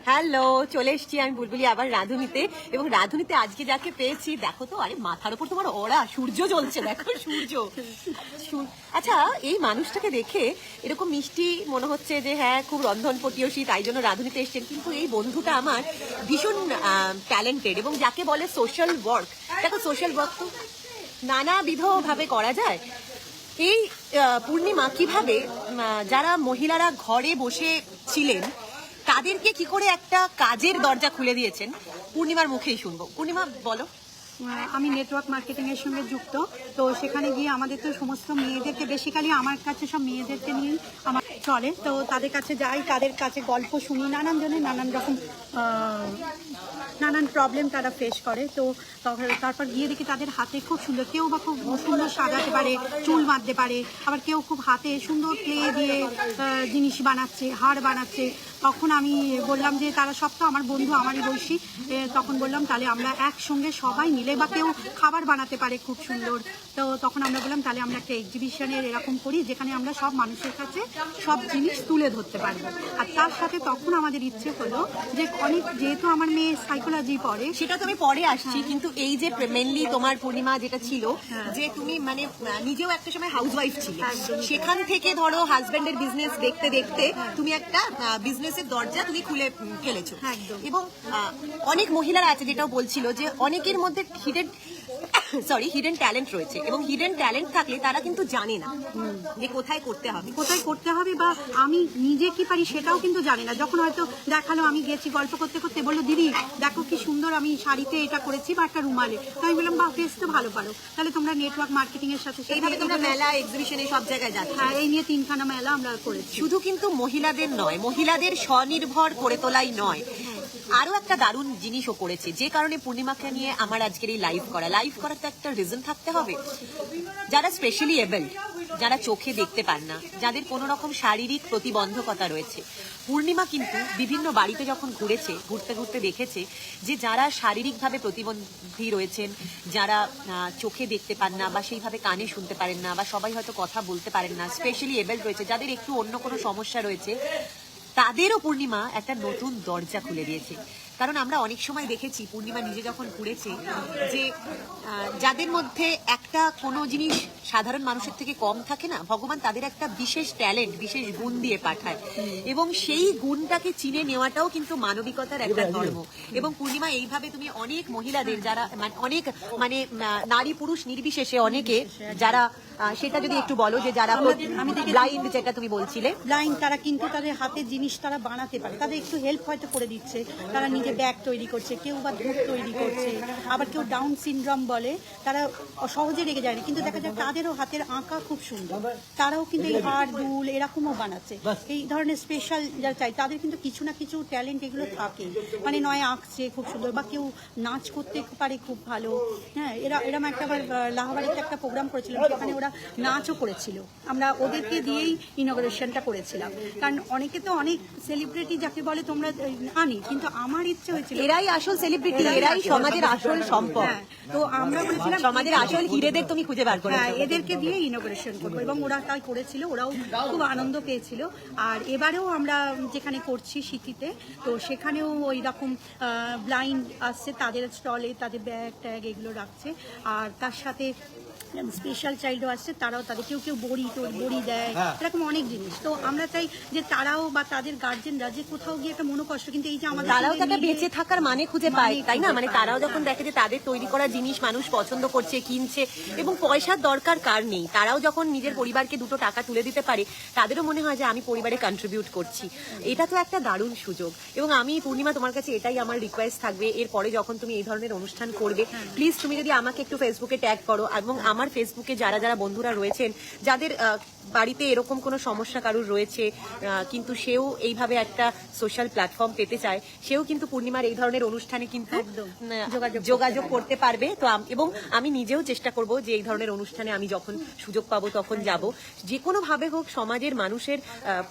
Hello, চলে এসেছি আমি বুলবুলি আবার রাঁধুনিতে। এবং রাঁধুনিতে আজকে যাকে পেয়েছি দেখো তো, আরে মাথার উপর তোমার ওরা সূর্য জ্বলছে, দেখো সূর্য। আচ্ছা, এই মানুষটাকে দেখে এরকম মিষ্টি মনে হচ্ছে যে হ্যাঁ খুব রন্ধন পটিয়সী, তাই জন্য রাঁধুনিতে এসছেন, কিন্তু এই বন্ধুটা আমার ভীষণ ট্যালেন্টেড এবং যাকে বলে সোশ্যাল ওয়ার্ক। দেখো সোশ্যাল ওয়ার্ক তো নানাবিধ ভাবে করা যায়। এই পূর্ণিমা কিভাবে যারা মহিলারা ঘরে বসে ছিলেন তাদেরকে কি করে একটা কাজের দরজা খুলে দিয়েছেন, পূর্ণিমার মুখেই শুনবো। পূর্ণিমা বলো। আমি নেটওয়ার্ক মার্কেটিং এর সঙ্গে যুক্ত, তো সেখানে গিয়ে আমাদের তো সমস্ত মেয়েদেরকে, বেসিক্যালি আমার কাছে সব মেয়েদেরকে নিয়ে আমার চলে, তো তাদের কাছে যাই, তাদের কাছে গল্প শুনি, নানান জনের নানান রকম নানান প্রবলেম তারা ফেস করে। তো তারপর গিয়ে দেখি তাদের হাতে খুব সুন্দর, কেউ বা খুব সুন্দর সাজাতে পারে, চুল বাঁধতে পারে, আবার কেউ খুব হাতে সুন্দর ক্লে দিয়ে জিনিস বানাচ্ছে, হার বানাচ্ছে। তখন আমি বললাম যে তারা সব তো আমার বন্ধু, আমারই বয়সী, তখন বললাম তাহলে আমরা একসঙ্গে সবাই মিলে, বা কেউ খাবার বানাতে পারে খুব সুন্দর, তো তখন আমরা বললাম তাহলে আমরা একটা এক্সিবিশনের এরকম করি যেখানে আমরা সব মানুষের কাছে সব জিনিস তুলে ধরতে পারবো। আর তার সাথে তখন আমাদের ইচ্ছে হলো যে অনেক, যেহেতু আমার মেয়ে সাইকোলজি পড়ে, সেটা তো আমি পরে আসছি, কিন্তু এই যে মেনলি তোমার পূর্ণিমা যেটা ছিল যে তুমি মানে নিজেও একটা সময় হাউসওয়াইফ ছিলে, সেখান থেকে ধরো হাজবেন্ডের বিজনেস দেখতে দেখতে তুমি একটা বিজনেসের দরজা তুমি খুলে ফেলেছো। এবং অনেক মহিলারা আছে যেটাও বলছিল যে অনেকের মধ্যে হিডেন ট্যালেন্ট রয়েছে, এবং হিডেন ট্যালেন্ট থাকলে তারা কিন্তু জানে না যে কোথায় করতে হবে, বা আমি নিজে কি পারি সেটাও কিন্তু জানি না। যখন হয়তো দেখালো, আমি গেছি গল্প করতে করতে, বললো দিদি দেখো কি সুন্দর আমি শাড়িতে এটা করেছি বা একটা রুমালে, তো আমি বললাম বাহ বেশ তো ভালো পারো, তাহলে তোমরা নেটওয়ার্ক মার্কেটিং এর সাথে এইভাবে তোমরা মেলা এক্সিবিশনে সব জায়গায় যাচ্ছ। হ্যাঁ, এই নিয়ে 3খানা মেলা আমরা করেছি। শুধু কিন্তু মহিলাদের নয়, মহিলাদের স্বনির্ভর করে তোলাই নয়, আরো একটা দারুণ জিনিসও করেছে, যে কারণে পূর্ণিমাকে নিয়ে আমার আজকের এই লাইভ করার তো একটা রিজন থাকতে হবে। যারা স্পেশালি এবল্ড, যারা চোখে দেখতে পান না, যাদের কোনো রকম শারীরিক প্রতিবন্ধকতা রয়েছে, পূর্ণিমা কিন্তু বিভিন্ন বাড়িতে যখন ঘুরতে ঘুরতে দেখেছে যে যারা শারীরিকভাবে প্রতিবন্ধী রয়েছেন, যারা চোখে দেখতে পান না বা সেইভাবে কানে শুনতে পারেন না, বা সবাই হয়তো কথা বলতে পারেন না, স্পেশালি এবল্ড রয়েছে, যাদের একটু অন্য কোনো সমস্যা রয়েছে, তাদেরও পূর্ণিমা একটা নতুন দরজা খুলে দিয়েছে। কারণ আমরা অনেক সময় দেখেছি পূর্ণিমা নিজে যখন ঘুরেছে যে যাদের মধ্যে একটা কোনো জিনিস সাধারণ মানুষের থেকে কম থাকে না, ভগবান তাদের একটা বিশেষ ট্যালেন্ট, বিশেষ গুণ দিয়ে পাঠায়, এবং সেই গুণটাকে চিনে নেওয়াটাও কিন্তু মানবিকতার একটা ধর্ম। এবং পূর্ণিমা এইভাবে তুমি অনেক মহিলাদের, যারা অনেক মানে নারী পুরুষ নির্বিশেষে অনেকে, যারা সেটা যদি একটু বলো যে যারা ব্লাইন্ড, যেটা তুমি বলছিলে ব্লাইন্ড, তারা কিন্তু তাদের হাতের জিনিস তারা বানাতে পারে, তাদের একটু হেল্প হয়তো করে দিচ্ছে, তারা নিজে ব্যাগ তৈরি করছে, কেউ বা ধূপ তৈরি করছে, আবার কেউ ডাউন সিনড্রোম বলে, তারা সহজে রেগে যায় না, কিন্তু দেখা যায় তাদেরও হাতের আঁকা খুব সুন্দর, তারাও কিন্তু এই হার দুল এরকমও বানাচ্ছে। এই ধরনের স্পেশাল যারা চাই তাদের কিন্তু কিছু না কিছু ট্যালেন্ট এগুলো থাকে, মানে নয় আঁকছে খুব সুন্দর, বা কেউ নাচ করতে পারে খুব ভালো। হ্যাঁ, এরম একটা আবার লাহাবাড়িতে একটা প্রোগ্রাম করেছিলাম, সেখানে ওরা নাচও করেছিল, আমরা ওদেরকে দিয়েই ইনগ্রেশনটা করেছিলাম। কারণ অনেকে তো অনেক সেলিব্রিটি যাকে বলে তোমরা আনি, কিন্তু আমার ইচ্ছে হয়েছিল এরাই আসল সেলিব্রিটি, এরাই সমাজের আসল সম্পদ। তো আমরা বলেছিলাম সমাজের আসল হিরেদের তুমি খুঁজে বার করে এদেরকে দিয়ে ইনগ্রেশন করবো, এবং ওরা তাই করেছিল, ওরাও খুব আনন্দ পেয়েছিল। আর এবারেও আমরা যেখানে করছি সিটিতে, তো সেখানেও ওই রকম ব্লাইন্ড আসছে, তাদের স্টলে তাদের ব্যাগ ট্যাগ এগুলো রাখছে, আর তার সাথে স্পেশাল চাইল্ডও আসছে, তারাও তাদের কেউ বড়ি দেয়, এরকম অনেক জিনিস। তো আমরা চাই যে তারাও বা তাদের গার্জেনরা যে কোথাও গিয়ে একটা মনোকষ্ট, কিন্তু এই যে আমাদের তারাও একটা বেঁচে থাকার মানে খুঁজে পায়, তাই না? মানে তারাও যখন দেখে যে তাদের তৈরি করা জিনিস মানুষ পছন্দ করছে, কিনছে, এবং পয়সার দরকার কার নেই, তারাও যখন নিজের পরিবারকে দুটো টাকা তুলে দিতে পারে, তাদেরও মনে হয় যে আমি পরিবারে কন্ট্রিবিউট করছি। এটা তো একটা দারুণ সুযোগ। এবং আমি পূর্ণিমা তোমার কাছে এটাই আমার রিকোয়েস্ট থাকবে, এরপরে যখন তুমি এই ধরনের অনুষ্ঠান করবে, প্লিজ তুমি যদি আমাকে একটু ফেসবুকে ট্যাগ করো, এবং আমার ফেসবুকে যারা যারা বন্ধুরা রয়েছেন, যাদের বাড়িতে এরকম কোনো সমস্যা কারুর রয়েছে, কিন্তু সেও এইভাবে একটা সোশ্যাল প্ল্যাটফর্ম পেতে চায়, সেও কিন্তু পূর্ণিমার এই ধরনের অনুষ্ঠানে কিন্তু যোগাযোগ করতে পারবে। তো এবং আমি নিজেও চেষ্টা করব যে এই ধরনের অনুষ্ঠানে আমি যখন সুযোগ পাবো তখন যাব, যে কোনো ভাবে হোক সমাজের মানুষের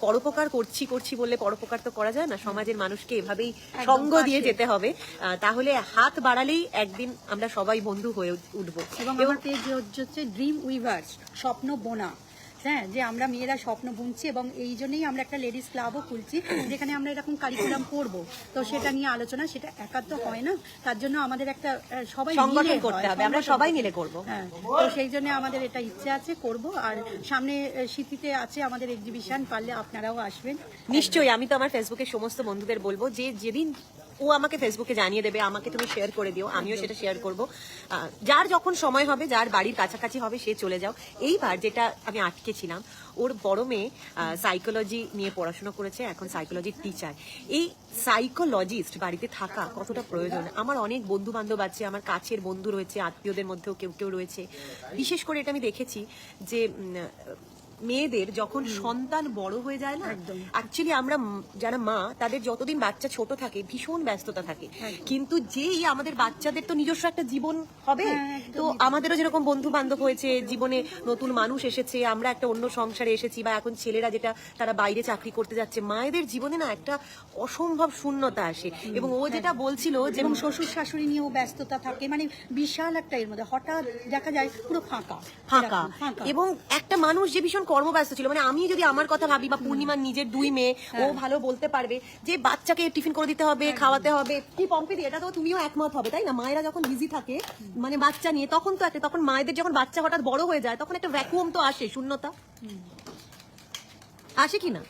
পরোপকার করছি বললে পরোপকার তো করা যায় না, সমাজের মানুষকে এভাবেই সঙ্গ দিয়ে যেতে হবে, তাহলে হাত বাড়ালেই একদিন আমরা সবাই বন্ধু হয়ে উঠবো। এবং আমার পেজ হচ্ছে ড্রিম উইভার্স, স্বপ্ন বোনা, হ্যাঁ, যে আমরা মেয়েরা স্বপ্ন বুনছি এবং এই জন্যই আমরা একটা লেডিস ক্লাবও খুলছি যেখানে আমরা এরকম কারিকুলাম করব। তো সেটা নিয়ে আলোচনা, সেটা একা তো হয় না, তার জন্য আমাদের একটা সবাই সংগঠন মিলে করতে হয়, হবে, আমরা সংগঠন সবাই করতে মিলে হবে। করব। হ্যাঁ, তো সেই জন্য আমাদের এটা ইচ্ছে আছে, করব। আর সামনে শীতিতে আছে আমাদের এক্সিবিশন, পারলে আপনারাও আসবেন। নিশ্চয়ই, আমি তো আমার ফেসবুকের সমস্ত বন্ধুদের বলবো যে যেদিন ও আমাকে ফেসবুকে জানিয়ে দেবে, আমাকে তুমি শেয়ার করে দিও, আমিও সেটা শেয়ার করব। যার যখন সময় হবে, যার বাড়ির কাছাকাছি হবে, সে চলে যাও। এইবার যেটা আমি আটকে ছিলাম, ওর বড় মেয়ে সাইকোলজি নিয়ে পড়াশোনা করেছে, এখন সাইকোলজির টিচার। এই সাইকোলজিস্ট বাড়িতে থাকা কতটা প্রয়োজন। আমার অনেক বন্ধু বান্ধব আছে, আমার কাছের বন্ধু রয়েছে, আত্মীয়দের মধ্যেও কেউ কেউ রয়েছে। বিশেষ করে এটা আমি দেখেছি যে মেয়েদের যখন সন্তান বড় হয়ে যায় না, অ্যাকচুয়ালি আমরা যারা মা, তাদের যতদিন বাচ্চা ছোট থাকে ভীষণ ব্যস্ততা থাকে, কিন্তু যেই আমাদের বাচ্চাদের তো নিজস্ব একটা জীবন হবে, তো আমাদেরও যেরকম বন্ধু বান্ধব হয়েছে, জীবনে নতুন মানুষ এসেছে, আমরা একটা অন্য সংসারে এসেছি, বা এখন ছেলেরা যেটা তারা বাইরে চাকরি করতে যাচ্ছে, মায়েদের জীবনে না একটা অসম্ভব শূন্যতা আসে। এবং ও যেটা বলছিল যে এবং শ্বশুর শাশুড়ি নিয়েও ব্যস্ততা থাকে, মানে বিশাল একটা এর মধ্যে হঠাৎ দেখা যায় পুরো ফাঁকা ফাঁকা। এরকম, ফাঁকা। এবং একটা মানুষ যে ভীষণ কর্মব্যস্ত ছিল, মানে আমি যদি আমার কথা ভাবি, বা পূর্ণিমার নিজের 2 মেয়ে, ও ভালো বলতে পারবে যে বাচ্চাকে টিফিন করে দিতে হবে, খাওয়াতে হবে। কি পম্পিদি, এটা তো তুমিও একমত হবে, তাই না? মায়েরা যখন বিজি থাকে মানে বাচ্চা নিয়ে, তখন তো একটা, তখন মায়েদের যখন বাচ্চা হঠাৎ বড় হয়ে যায়, তখন একটা ভ্যাকুয়াম তো আসে, শূন্যতা আসে কি না?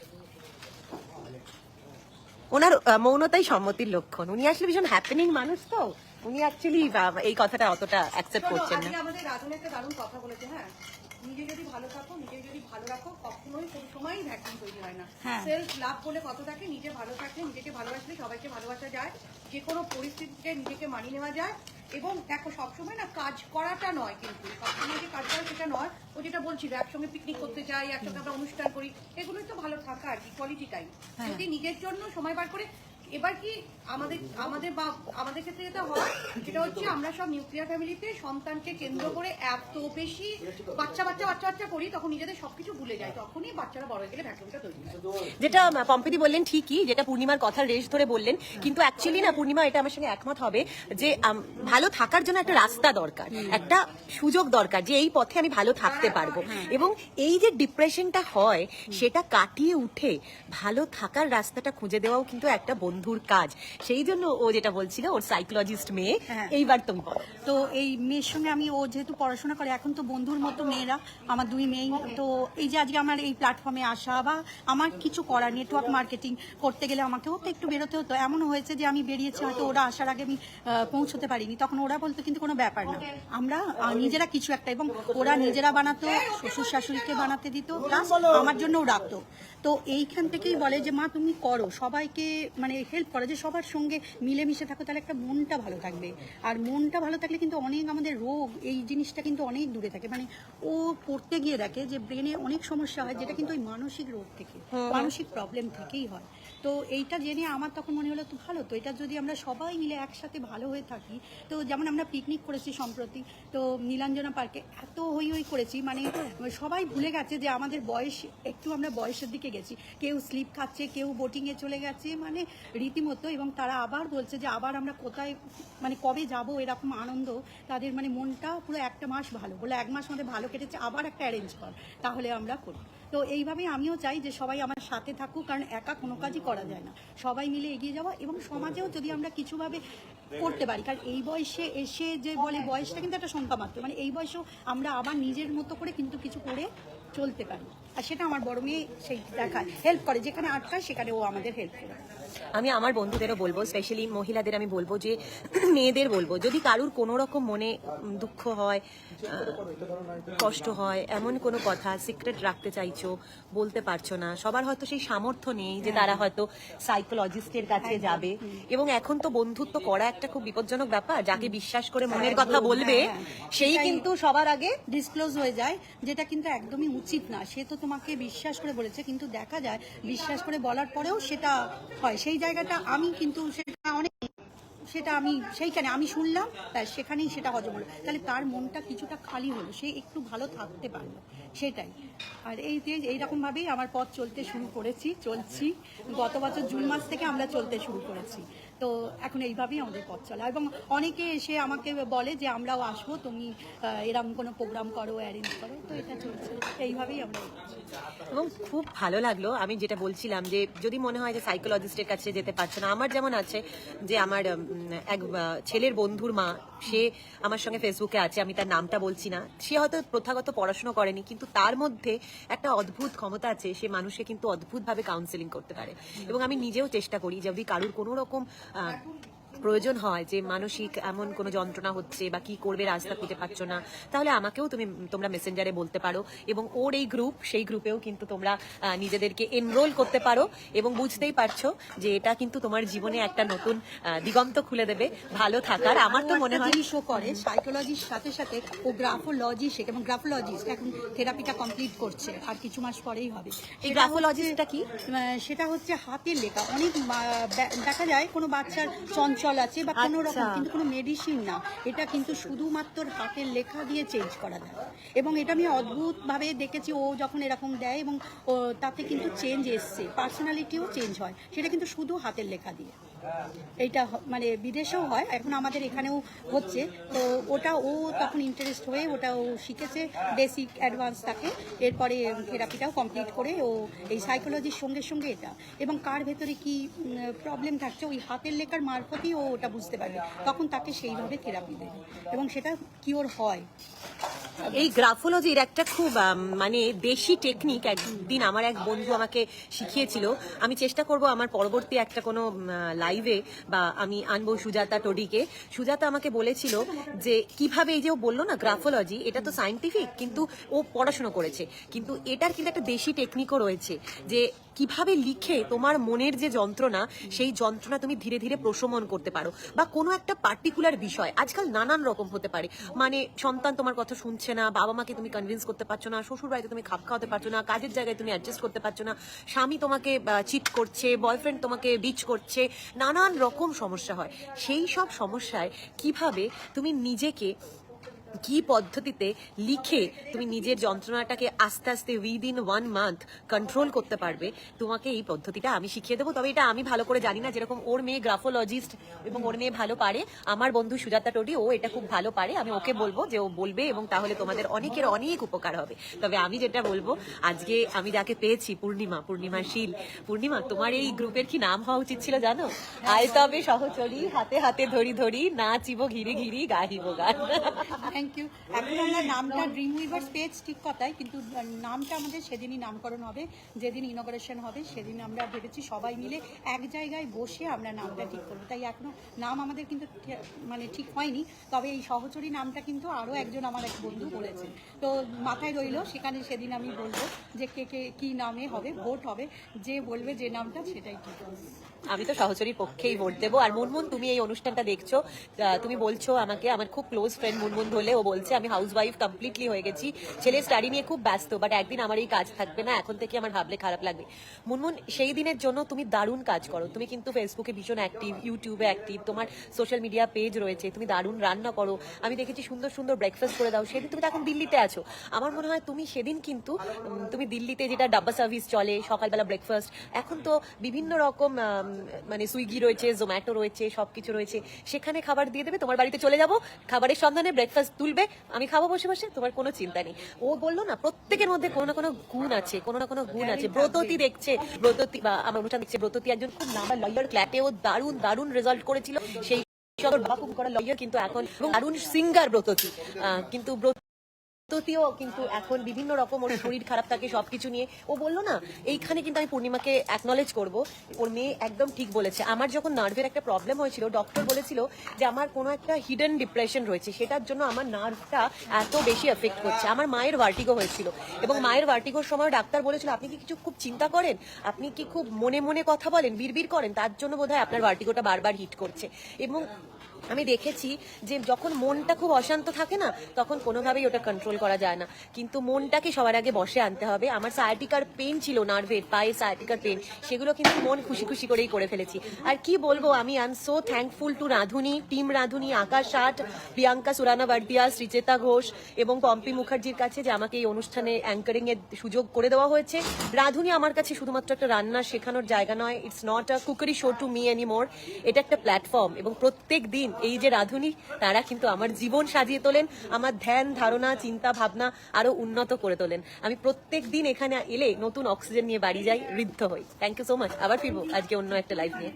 ওনার মৌনতাই সম্মতির লক্ষণ। উনি আসলে ভীষণ হ্যাপেনিং মানুষ, তো উনি অ্যাকচুয়ালি এই কথাটা অতটা অ্যাকসেপ্ট করছেন না। আজকে আমাদের রাজন একটা দারুণ কথা বলেছে। হ্যাঁ, নিজে যদি ভালো থাকো, নিজে যদি ভালো রাখো, কখনোই কোনো সময়ই ভ্যাকুয়াম তৈরি হয় না। সেলফ লাভ বলে কত থাকে, নিজে ভালো থাকলে, নিজেকে ভালোবাসলে সবাইকে ভালোবাসা যায়, যে কোনো পরিস্থিতিতে নিজেকে মানিয়ে নেওয়া যায়। এবং দেখো, সবসময় না কাজ করাটা নয়, কিন্তু সবসময় যে কাজ করা সেটা নয়। ও যেটা বলছিল, একসঙ্গে পিকনিক করতে যাই, একসঙ্গে আমরা অনুষ্ঠান করি, এগুলোই তো ভালো থাকা আর কি, কোয়ালিটি টাইম। যদি নিজের জন্য সময় বার করে, এবার কি আমাদের আমাদের বা আমাদের ক্ষেত্রে যেটা হয়, সেটা হচ্ছে আমরা সব নিউক্লিয়ার ফ্যামিলিতে সন্তানকে কেন্দ্র করে এত বেশি বাচ্চা বাচ্চা বাচ্চা বাচ্চা করি, তখন নিজেদের সবকিছু ভুলে যায়, তখনই বাচ্চারা বড় হয়ে গেলে ভ্যাকুয়ামটা তৈরি হয়। যেটা পম্পিদি বললেন ঠিকই, যেটা পূর্ণিমার কথার রেশ ধরে বললেন, কিন্তু অ্যাকচুয়ালি না, পূর্ণিমা এটা আমার সঙ্গে একমত হবে যে ভালো থাকার জন্য একটা রাস্তা দরকার, একটা সুযোগ দরকার, যে এই পথে আমি ভালো থাকতে পারবো। এবং এই যে ডিপ্রেশনটা হয়, সেটা কাটিয়ে উঠে ভালো থাকার রাস্তাটা খুঁজে দেওয়াও কিন্তু একটা বন্ধুর কাজ। সেই জন্য ও যেটা বলছিল, ওর সাইকোলজিস্ট মেয়ে। এইবার তুমি বলো। তো এই মেয়ের সঙ্গে আমি, ও যেহেতু পড়াশোনা করে, এখন তো বন্ধুর মতো মেয়েরা আমার 2 মেয়ে। তো এই যে আজকে আমার এই প্ল্যাটফর্মে আসা, বা আমার কিছু করার, নেটওয়ার্ক মার্কেটিং করতে গেলে আমাকেও তো একটু বেরোতে হতো। এমন হয়েছে যে আমি বেরিয়েছি, হয়তো ওরা আসার আগে আমি পৌঁছতে পারিনি, তখন ওরা বলতো কিন্তু কোনো ব্যাপার না, আমরা নিজেরা কিছু একটা। এবং ওরা নিজেরা বানাতো, শ্বশুর শাশুড়িকে বানাতে দিত, প্লাস আমার জন্যও রাখতো। তো এইখান থেকেই বলে যে মা তুমি করো, সবাইকে মানে হেল্প করো, যে সবার সঙ্গে মিলেমিশে থাকো, তাহলে একটা মনটা ভালো থাকবে। আর মনটা ভালো থাকলে কিন্তু অনেক আমাদের রোগ, এই জিনিসটা কিন্তু অনেক দূরে থাকে। মানে ও পড়তে গিয়ে দেখে যে ব্রেনে অনেক সমস্যা হয়, যেটা কিন্তু ওই মানসিক রোগ থেকে, মানসিক প্রবলেম থেকেই হয়। তো এইটা জেনে আমার তখন মনে হলো তো ভালো, তো এটা যদি আমরা সবাই মিলে একসাথে ভালো হয়ে থাকি। তো যেমন আমরা পিকনিক করেছি সম্প্রতি, তো নীলাঞ্জনা পার্কে এত হই হই করেছি, মানে সবাই ভুলে গেছে যে আমাদের বয়স, একটু আমরা বয়সের দিকে গেছি। কেউ স্লিপ খাচ্ছে, কেউ বোটিংয়ে চলে গেছে, মানে রীতিমতো। এবং তারা আবার বলছে যে আবার আমরা কোথায়, মানে কবে যাব, এরকম আনন্দ তাদের। মানে মনটা পুরো একটা মাস ভালো, বলে 1 মাস আমাদের ভালো কেটেছে, আবার একটা অ্যারেঞ্জ কর, তাহলে আমরা করি। তো এইভাবেই আমিও চাই যে সবাই আমার সাথে থাকুক, কারণ একা কোনো কাজই করা যায় না, সবাই মিলে এগিয়ে যাওয়া। এবং সমাজেও যদি আমরা কিছুভাবে করতে পারি, কারণ এই বয়সে এসে যে বলে, বয়সটা কিন্তু একটা সংখ্যা মাত্র, মানে এই বয়সেও আমরা আবার নিজের মতো করে কিন্তু কিছু করে চলতে পারি। আর সেটা আমার বড় মেয়ে সেই দেখায়, হেল্প করে, যেখানে আটকায় সেখানে ও আমাদের হেল্প করে। আমি আমার বন্ধুদেরও বলবো, স্পেশালি মহিলাদের আমি বলবো, যে মেয়েদের বলবো, যদি কারুর কোনো রকম মনে দুঃখ হয়, কষ্ট হয়, এমন কোনো কথা সিক্রেট রাখতে চাইছো, বলতে পারছো না, সবার হয়তো সেই সামর্থ্য নেই যে তারা হয়তো সাইকোলজিস্টের কাছে যাবে। এবং এখন তো বন্ধুত্ব করা একটা খুব বিপজ্জনক ব্যাপার, যাকে বিশ্বাস করে মনের কথা বলবে সেই কিন্তু সবার আগে ডিসক্লোজ হয়ে যায়, যেটা কিন্তু একদমই উচিত না। সে তো তোমাকে বিশ্বাস করে বলেছে, কিন্তু দেখা যায় বিশ্বাস করে বলার পরেও সেটা হয়, সেই জায়গাটা আমি কিন্তু সেটা অনেক সেটা আমি সেইখানে আমি শুনলাম, ব্যাস সেখানেই সেটা হজম হলো। তাহলে তার মনটা কিছুটা খালি হলো, সে একটু ভালো থাকতে পারলো, সেটাই। আর এই যে এইরকমভাবেই আমার পথ চলছি। গত বছর জুন মাস থেকে আমরা চলতে শুরু করেছি। তো এখন এইভাবেই আমাদের পথ চলা, এবং অনেকে এসে আমাকে বলে যে আমরাও আসবো, তুমি এরকম কোনো প্রোগ্রাম করো, অ্যারেঞ্জ করো। তো এটা চলছে, এইভাবেই আমরা এগোচ্ছি। এবং খুব ভালো লাগলো, আমি যেটা বলছিলাম যে যদি মনে হয় যে সাইকোলজিস্টের কাছে যেতে পারছো না, আমার যেমন আছে যে আমার এক ছেলের বন্ধুর মা, সে আমার সঙ্গে ফেসবুকে আছে, আমি তার নামটা বলছি না, সে হয়তো প্রথাগত পড়াশোনা করেনি, কিন্তু তার মধ্যে একটা অদ্ভুত ক্ষমতা আছে, সে মানুষকে কিন্তু অদ্ভুতভাবে কাউন্সেলিং করতে পারে। এবং আমি নিজেও চেষ্টা করি, যদি কারুর কোনো রকম প্রয়োজন হয় যে মানসিক এমন কোনো যন্ত্রণা হচ্ছে বা কি করবে রাস্তা খুঁজে পাচ্ছ না, তাহলে আমাকেও তোমরা মেসেঞ্জারে বলতে পারো। এবং ওর এই গ্রুপ, সেই গ্রুপেও কিন্তু তোমরা নিজেদেরকে এনরোল করতে পারো, এবং বুঝতেই পারছো যে এটা কিন্তু তোমার জীবনে একটা নতুন দিগন্ত খুলে দেবে ভালো থাকার। আমার তো মনে হয় জিনিসও করে সাইকোলজির সাথে সাথে ও গ্রাফোলজি শেখে, এবং গ্রাফোলজিস্ট এখন থেরাপিটা কমপ্লিট করছে, আর কিছু মাস পরেই হবে। এই গ্রাফোলজিস্টটা কি? সেটা হচ্ছে হাতের লেখা। অনেক দেখা যায় কোনো বাচ্চার চঞ্চল আছে বা কোনো রকম, কিন্তু কোনো মেডিসিন না, এটা কিন্তু শুধুমাত্র হাতের লেখা দিয়ে চেঞ্জ করা যায়। এবং এটা আমি অদ্ভুতভাবে দেখেছি, ও যখন এরকম দেয় এবং তাতে কিন্তু চেঞ্জ এসছে, পার্সোনালিটিও চেঞ্জ হয়, সেটা কিন্তু শুধু হাতের লেখা দিয়ে। এইটা মানে বিদেশেও হয়, এখন আমাদের এখানেও হচ্ছে। তো ওটা ও তখন ইন্টারেস্ট হয়ে ওটা ও শিখেছে, বেসিক অ্যাডভান্স থাকে, এরপরে থেরাপিটাও কমপ্লিট করে ও এই সাইকোলজির সঙ্গে সঙ্গে এটা, এবং কার ভেতরে কি প্রবলেম থাকছে ওই হাতের লেখার মারফতই ও ওটা বুঝতে পারবে, তখন তাকে সেইভাবে থেরাপি দেবে এবং সেটা কিওর হয়। এই গ্রাফোলজির একটা খুব মানে দেশি টেকনিক একদিন আমার এক বন্ধু আমাকে শিখিয়েছিল। আমি চেষ্টা করব আমার পরবর্তী একটা কোনো লাইভে বা আমি আনবো সুজাতা টোডিকে। সুজাতা আমাকে বলেছিল যে কিভাবে, এই যে ও বললো না গ্রাফোলজি, এটা তো সায়েন্টিফিক, কিন্তু ও পড়াশোনা করেছে, কিন্তু এটার কিন্তু একটা দেশি টেকনিকও রয়েছে, যে কিভাবে লিখে তোমার মনের যে যন্ত্রণা, সেই যন্ত্রণা তুমি ধীরে ধীরে প্রশমন করতে পারো। বা কোনো একটা পার্টিকুলার বিষয় আজকাল নানান রকম হতে পারে, মানে সন্তান তোমার কথা শুনছে না, বাবা মাকে তুমি কনভিন্স করতে পারছো না, শ্বশুর বাড়িতে তুমি খাপ খাওয়াতে পারছো না, কাজের জায়গায় তুমি অ্যাডজাস্ট করতে পারছো না, স্বামী তোমাকে চিট করছে, বয়ফ্রেন্ড তোমাকে বিচ করছে, নানান রকম সমস্যা হয়। সেই সব সমস্যায় কিভাবে তুমি নিজেকে, কি পদ্ধতিতে লিখে তুমি নিজের যন্ত্রণাটাকে আস্তে আস্তে উইদিন 1 মান্থ কন্ট্রোল করতে পারবে, তোমাকে এই পদ্ধতিটা আমি শিখিয়ে দেবো। তবে এটা আমি ভালো করে জানি না, যেরকম ওর মেয়ে গ্রাফোলজিস্ট এবং ওর মেয়ে ভালো পারে, আমার বন্ধু সুজাতা টোডি ও এটা খুব ভালো পারে, আমি ওকে বলবো যে ও বলবে, এবং তাহলে তোমাদের অনেকের অনেক উপকার হবে। তবে আমি যেটা বলবো, আজকে আমি যাকে পেয়েছি, পূর্ণিমা শীল, পূর্ণিমা তোমার এই গ্রুপের কি নাম হওয়া উচিত ছিল জানো? আয় তবে সহচরী, হাতে হাতে ধরি ধরি, নাচিব ঘিরি ঘিরি, গাহিব গান। Thank you. এখন আমরা নামটা ড্রিম উইভার্স পেজ, ঠিক কথাই, কিন্তু নামটা আমাদের সেদিনই নামকরণ হবে, যেদিন ইনঅগারেশন হবে সেদিন আমরা ভেবেছি সবাই মিলে এক জায়গায় বসে আমরা নামটা ঠিক করবো। তাই এখনো নাম আমাদের কিন্তু মানে ঠিক হয়নি, তবে এই সহচরী নামটা কিন্তু আরও একজন আমার এক বন্ধু বলেছে, তো মাথায় রইল, সেখানে সেদিন আমি বলবো যে কে কে কী নামে হবে, ভোট হবে, যে বলবে যে নামটা সেটাই ঠিক হবে। আমি তো সহচরীর পক্ষেই ভোট দেবো। আর মুনমুন, তুমি এই অনুষ্ঠানটা দেখছো, তুমি বলছো আমাকে, আমার খুব ক্লোজ ফ্রেন্ড মুনমুন ধরলে, ও বলছে আমি হাউস ওয়াইফ কমপ্লিটলি হয়ে গেছি, ছেলে স্টাডি নিয়ে খুব ব্যস্ত, বাট একদিন আমার এই কাজ থাকবে না, এখন থেকে আমার ভাবলে খারাপ লাগবে। মুনমুন, সেই দিনের জন্য তুমি দারুণ কাজ করো, তুমি কিন্তু ফেসবুকে ভীষণ অ্যাক্টিভ, ইউটিউবে অ্যাক্টিভ, তোমার সোশ্যাল মিডিয়া পেজ রয়েছে, তুমি দারুণ রান্না করো, আমি দেখেছি সুন্দর সুন্দর ব্রেকফাস্ট করে দাও। সেদিন তুমি তো এখন দিল্লিতে আছো, আমার মনে হয় তুমি সেদিন কিন্তু তুমি দিল্লিতে যেটা ডাব্বা সার্ভিস চলে সকালবেলা ব্রেকফাস্ট, এখন তো বিভিন্ন রকম মানে সুইগি রয়েছে, জোম্যাটো রয়েছে, সবকিছু রয়েছে, সেখানে খাবার দিয়ে দেবে, তোমার বাড়িতে চলে যাব, খাবারের সন্ধানে ব্রেকফাস্ট তুলবে, আমি খাবো বসে বসে, তোমার কোনো চিন্তা নেই। ও বললো না, প্রত্যেকের মধ্যে কোনো না কোনো গুণ আছে, কোনো না কোনো গুণ আছে। ব্রততী দেখছে, ব্রততী বা আমার অনুষ্ঠান দেখছে, ব্রততী একজন খুব নাম্বার লয়ার, ক্ল্যাটেও দারুণ দারুণ রেজাল্ট করেছিল, সেই বাবা খুব করা লয়ার, কিন্তু এখন দারুণ সিঙ্গার ব্রততী, কিন্তু ব্রততীও কিন্তু এখন বিভিন্ন রকম, ওর শরীর খারাপ থাকে সবকিছু নিয়ে। ও বললো না, এইখানে কিন্তু আমি পূর্ণিমাকে অ্যাকনলেজ করব, ওর মেয়ে একদম ঠিক বলেছে। আমার যখন নার্ভের একটা প্রবলেম হয়েছিল, ডক্টর বলেছিল যে আমার কোনো একটা হিডেন ডিপ্রেশন রয়েছে, সেটার জন্য আমার নার্ভটা এত বেশি এফেক্ট করছে। আমার মায়ের ভার্টিগো হয়েছিল, এবং মায়ের ভার্টিগোর সময় ডাক্তার বলেছিল আপনি কি কিছু খুব চিন্তা করেন, আপনি কি খুব মনে মনে কথা বলেন, বিড়বিড় করেন, তার জন্য বোধহয় আপনার ভার্টিগোটা বারবার হিট করছে। এবং আমি দেখেছি যে যখন মনটা খুব অশান্ত থাকে না, তখন কোনোভাবেই ওটা কন্ট্রোল করা যায় না, কিন্তু মনটাকে সবার আগে বসে আনতে হবে। আমার সায়াটিকার পেন ছিল, নার্ভের পায়ে সায়াটিকার পেন, সেগুলো কিন্তু মন খুশি খুশি করেই করে ফেলেছি। আর কি বলবো, আমি I am so thankful to রাঁধুনি, টিম রাঁধুনি, আকাশ আট, প্রিয়াঙ্কা সুরানা বার্দিয়া, শ্রীচেতা ঘোষ এবং পম্পি মুখার্জির কাছে যে আমাকে এই অনুষ্ঠানে অ্যাঙ্কারিং এর সুযোগ করে দেওয়া হয়েছে। রাঁধুনি আমার কাছে শুধুমাত্র একটা রান্না শেখানোর জায়গা নয়, it's not a cookery show to me anymore, এটা একটা প্ল্যাটফর্ম। এবং প্রত্যেক দিন এই যে রাঁধুনি, তারা কিন্তু আমার জীবন সাজিয়ে তোলেন, আমার ধ্যান ধারণা চিন্তা ভাবনা আরো উন্নত করে তোলেন। আমি প্রত্যেক দিন এখানে এলে নতুন অক্সিজেন নিয়ে বাড়ি যাই, ঋদ্ধ হই। Thank you so much. আবার ফিরবো আজকে অন্য একটা লাইফ নিয়ে।